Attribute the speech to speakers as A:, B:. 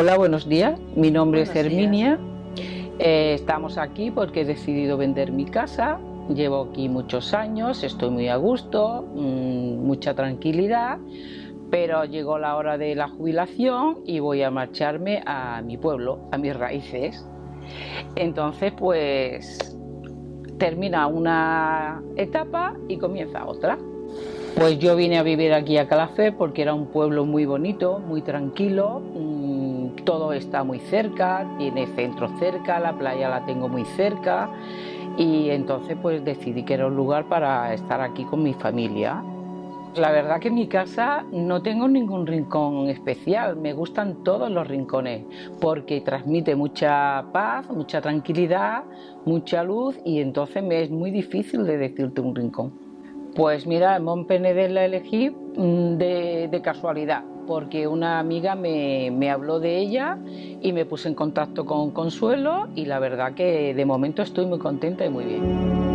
A: Hola, buenos días. Mi nombre es
B: Buenos días.
A: Herminia. Estamos aquí porque he decidido vender mi casa. Llevo aquí muchos años, estoy muy a gusto, mucha tranquilidad, pero llegó la hora de la jubilación y voy a marcharme a mi pueblo, a mis raíces. Entonces, pues termina una etapa y comienza otra. Pues yo vine a vivir aquí a Calafell porque era un pueblo muy bonito, muy tranquilo, todo está muy cerca, tiene centro cerca, la playa la tengo muy cerca y entonces pues decidí que era un lugar para estar aquí con mi familia. La verdad que en mi casa no tengo ningún rincón especial, me gustan todos los rincones porque transmite mucha paz, mucha tranquilidad, mucha luz y entonces me es muy difícil de decirte un rincón. Pues mira, Montpenedel la elegí de casualidad, porque una amiga me habló de ella y me puse en contacto con Consuelo y la verdad que de momento estoy muy contenta y muy bien.